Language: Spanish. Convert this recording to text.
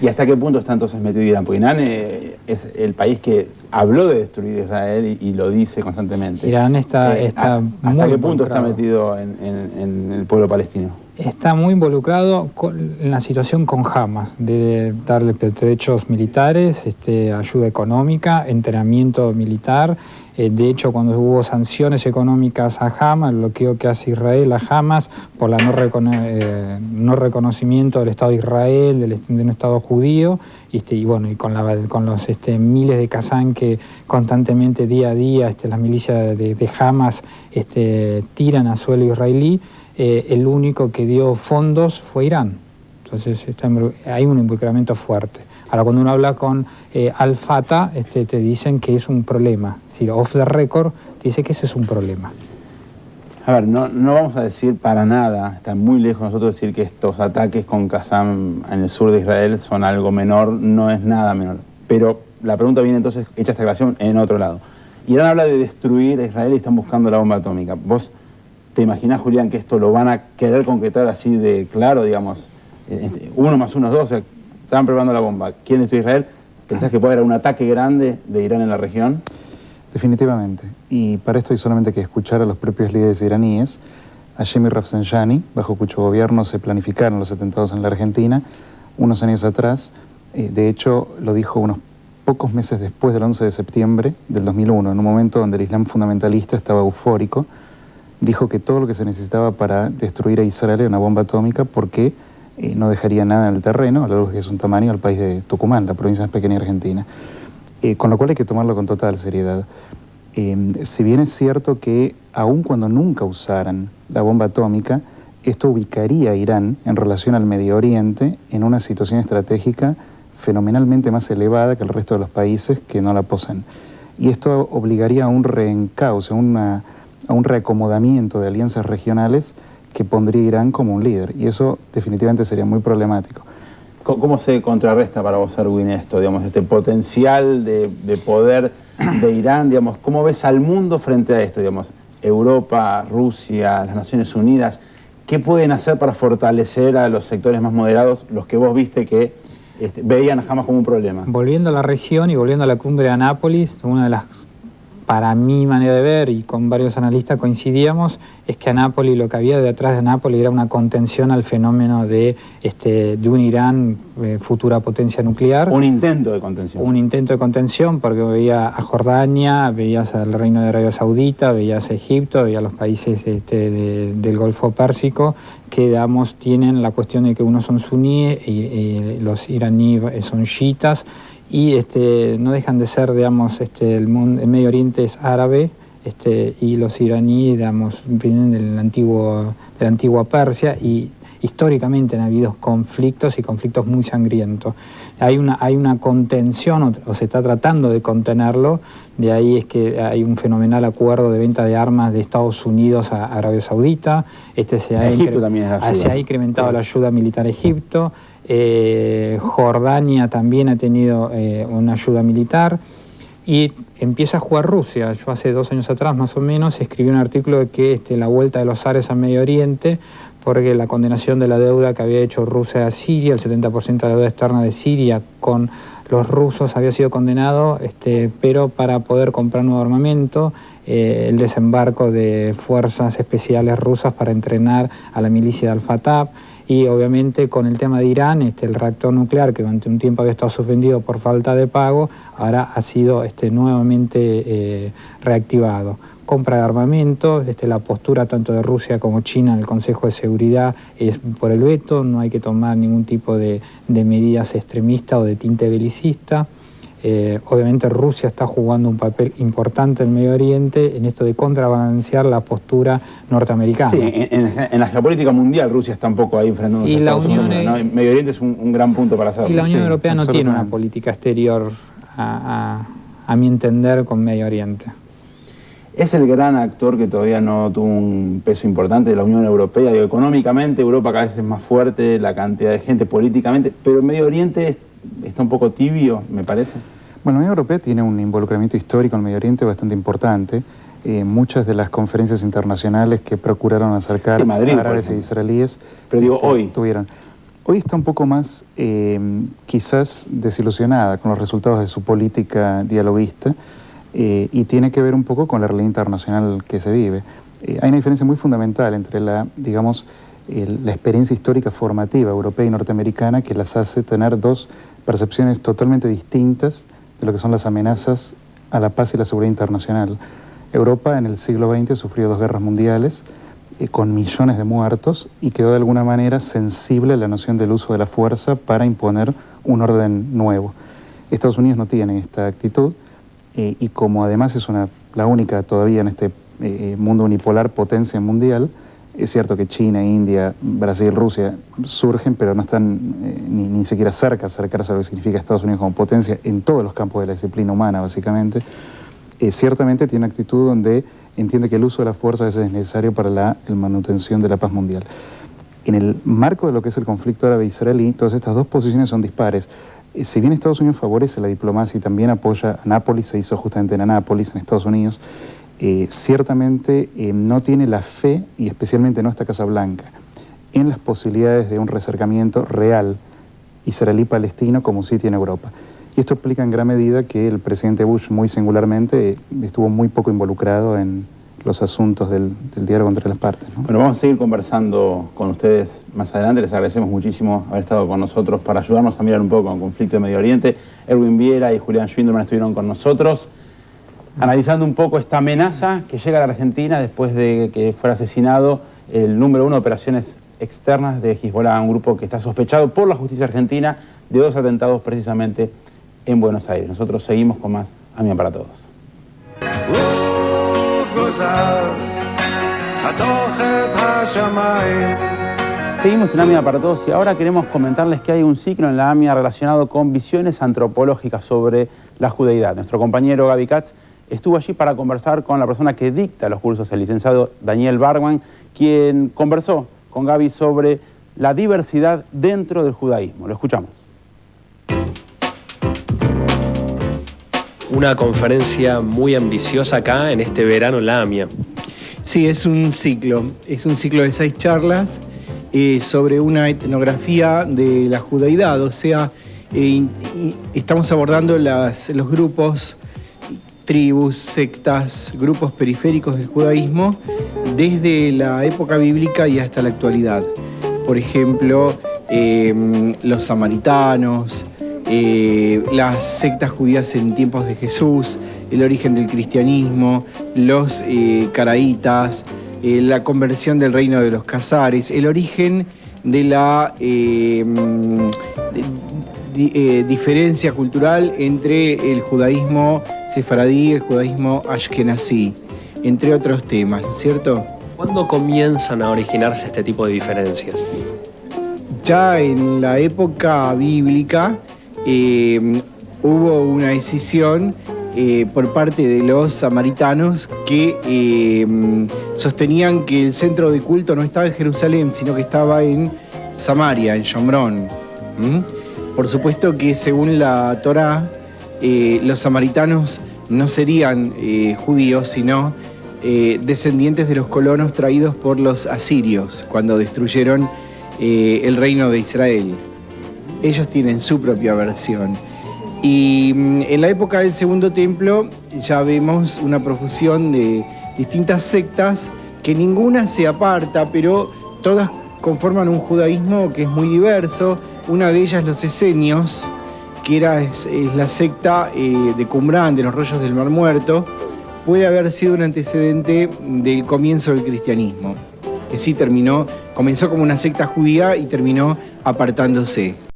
¿Y hasta qué punto está entonces metido Irán? Porque Irán es el país que habló de destruir Israel y lo dice constantemente. Irán está ¿Hasta qué punto está metido en el pueblo palestino? Está muy involucrado en la situación con Hamas, de darle derechos militares, ayuda económica, entrenamiento militar. De hecho, cuando hubo sanciones económicas a Hamas, el bloqueo que hace Israel a Hamas por la no reconocimiento del Estado de Israel, de un Estado judío, y bueno, y con los miles de Qasam que constantemente, día a día, las milicias de Hamas tiran a suelo israelí, el único que dio fondos fue Irán. Entonces hay un involucramiento fuerte. Ahora, cuando uno habla con Al-Fatah, te dicen que es un problema. Si off the record, te dice que eso es un problema. A ver, no vamos a decir para nada, está muy lejos de nosotros decir que estos ataques con Qasam en el sur de Israel son algo menor, no es nada menor. Pero la pregunta viene entonces, hecha esta aclaración, en otro lado. Irán habla de destruir a Israel y están buscando la bomba atómica. ¿Vos te imaginás, Julián, que esto lo van a querer concretar así de claro, digamos, 1 más 1 es 2, o sea, estaban preparando la bomba, ¿quién destruye Israel? ¿Pensás que puede haber un ataque grande de Irán en la región? Definitivamente. Y para esto hay solamente que escuchar a los propios líderes iraníes. Hashemi Rafsanjani, bajo cuyo gobierno se planificaron los atentados en la Argentina, unos años atrás. De hecho, lo dijo unos pocos meses después del 11 de septiembre del 2001, en un momento donde el Islam fundamentalista estaba eufórico. Dijo que todo lo que se necesitaba para destruir a Israel era una bomba atómica porque no dejaría nada en el terreno, a lo que es un tamaño al país de Tucumán, la provincia más pequeña de Argentina. Con lo cual hay que tomarlo con total seriedad. Si bien es cierto que aun cuando nunca usaran la bomba atómica, esto ubicaría a Irán en relación al Medio Oriente en una situación estratégica fenomenalmente más elevada que el resto de los países que no la poseen. Y esto obligaría a un reencauce, a un reacomodamiento de alianzas regionales que pondría a Irán como un líder. Y eso definitivamente sería muy problemático. ¿Cómo se contrarresta para vos, Erwin, esto, digamos, este potencial de poder de Irán, digamos? ¿Cómo ves al mundo frente a esto, digamos? Europa, Rusia, las Naciones Unidas, ¿qué pueden hacer para fortalecer a los sectores más moderados, los que vos viste que veían a Hamas como un problema? Volviendo a la región y volviendo a la cumbre de Anápolis, una de las, para mi manera de ver, y con varios analistas coincidíamos, es que Anápolis, lo que había detrás de Anápolis era una contención al fenómeno de un Irán futura potencia nuclear. Un intento de contención. Un intento de contención, porque veía a Jordania, veías al Reino de Arabia Saudita, veías a Egipto, veías a los países del Golfo Pérsico, que, digamos, tienen la cuestión de que unos son suníes y los iraníes son chiitas, y no dejan de ser, digamos, el Medio Oriente es árabe, y los iraníes, digamos, vienen de la antigua Persia, y históricamente han habido conflictos y conflictos muy sangrientos. Hay una contención, o se está tratando de contenerlo, de ahí es que hay un fenomenal acuerdo de venta de armas de Estados Unidos a Arabia Saudita, se ha incrementado la ayuda militar a Egipto, Jordania también ha tenido una ayuda militar, y empieza a jugar Rusia. Yo hace 2 años atrás, más o menos, escribí un artículo de que la vuelta de los árabes al Medio Oriente, porque la condenación de la deuda que había hecho Rusia a Siria, el 70% de la deuda externa de Siria con los rusos había sido condenado, pero para poder comprar nuevo armamento, el desembarco de fuerzas especiales rusas para entrenar a la milicia de Al-Fatah, y obviamente con el tema de Irán, el reactor nuclear, que durante un tiempo había estado suspendido por falta de pago, ahora ha sido nuevamente reactivado. Compra de armamento, la postura tanto de Rusia como China en el Consejo de Seguridad es por el veto, no hay que tomar ningún tipo de medidas extremistas o de tinte belicista. Obviamente Rusia está jugando un papel importante en el Medio Oriente en esto de contrabalancear la postura norteamericana. Sí, en la geopolítica mundial Rusia está un poco ahí frenando a Estados Unidos, ¿no? El Medio Oriente es un gran punto para hacerlo. Y la Unión Europea no tiene una política exterior, a mi entender, con Medio Oriente. Es el gran actor que todavía no tuvo un peso importante de la Unión Europea. Digo, económicamente Europa cada vez es más fuerte, la cantidad de gente políticamente, pero el Medio Oriente está un poco tibio, me parece. Bueno, la Unión Europea tiene un involucramiento histórico en el Medio Oriente bastante importante. Muchas de las conferencias internacionales que procuraron acercar Madrid, árabes e israelíes pero digo, hoy tuvieron. Hoy está un poco más, quizás, desilusionada con los resultados de su política dialoguista y tiene que ver un poco con la realidad internacional que se vive. Hay una diferencia muy fundamental entre la experiencia histórica formativa europea y norteamericana que las hace tener dos percepciones totalmente distintas de lo que son las amenazas a la paz y la seguridad internacional. Europa en el siglo XX sufrió 2 guerras mundiales con millones de muertos y quedó de alguna manera sensible a la noción del uso de la fuerza para imponer un orden nuevo. Estados Unidos no tiene esta actitud y como además es la única todavía en este mundo unipolar potencia mundial, es cierto que China, India, Brasil, Rusia surgen, pero no están ni siquiera cerca de acercarse a lo que significa Estados Unidos como potencia en todos los campos de la disciplina humana, básicamente. Ciertamente tiene una actitud donde entiende que el uso de la fuerza a veces es necesario para la manutención de la paz mundial. En el marco de lo que es el conflicto árabe-israelí, todas estas dos posiciones son dispares. Si bien Estados Unidos favorece la diplomacia y también apoya a Nápoles, se hizo justamente en Anápolis, en Estados Unidos, ciertamente no tiene la fe, y especialmente no esta Casa Blanca, en las posibilidades de un reacercamiento real israelí-palestino como sí tiene Europa. Y esto explica en gran medida que el presidente Bush, muy singularmente, estuvo muy poco involucrado en los asuntos del diálogo entre las partes, ¿no? Bueno, vamos a seguir conversando con ustedes más adelante. Les agradecemos muchísimo haber estado con nosotros para ayudarnos a mirar un poco el conflicto de Medio Oriente. Erwin Viera y Julián Schwindelman estuvieron con nosotros analizando un poco esta amenaza que llega a la Argentina después de que fuera asesinado el número 1 de operaciones externas de Hezbollah, un grupo que está sospechado por la justicia argentina de 2 atentados precisamente en Buenos Aires. Nosotros seguimos con más AMIA para Todos. Seguimos en AMIA para Todos y ahora queremos comentarles que hay un ciclo en la AMIA relacionado con visiones antropológicas sobre la judeidad. Nuestro compañero Gaby Katz estuvo allí para conversar con la persona que dicta los cursos, el licenciado Daniel Bargman, quien conversó con Gaby sobre la diversidad dentro del judaísmo. Lo escuchamos. Una conferencia muy ambiciosa acá en este verano en la AMIA. Sí, es un ciclo de 6 charlas sobre una etnografía de la judaidad, o sea, estamos abordando los grupos, tribus, sectas, grupos periféricos del judaísmo desde la época bíblica y hasta la actualidad. Por ejemplo, los samaritanos, las sectas judías en tiempos de Jesús, el origen del cristianismo, los caraítas, la conversión del reino de los Casares, el origen de la diferencia cultural entre el judaísmo sefaradí y el judaísmo ashkenazí, entre otros temas, ¿no es cierto? ¿Cuándo comienzan a originarse este tipo de diferencias? Ya en la época bíblica hubo una decisión por parte de los samaritanos que sostenían que el centro de culto no estaba en Jerusalén, sino que estaba en Samaria, en Shomrón. Por supuesto que según la Torá, los samaritanos no serían judíos, sino descendientes de los colonos traídos por los asirios cuando destruyeron el reino de Israel. Ellos tienen su propia versión. Y en la época del Segundo Templo ya vemos una profusión de distintas sectas que ninguna se aparta, pero todas conforman un judaísmo que es muy diverso. Una de ellas, los esenios, que es la secta de Qumrán, de los rollos del Mar Muerto, puede haber sido un antecedente del comienzo del cristianismo, que sí comenzó como una secta judía y terminó apartándose.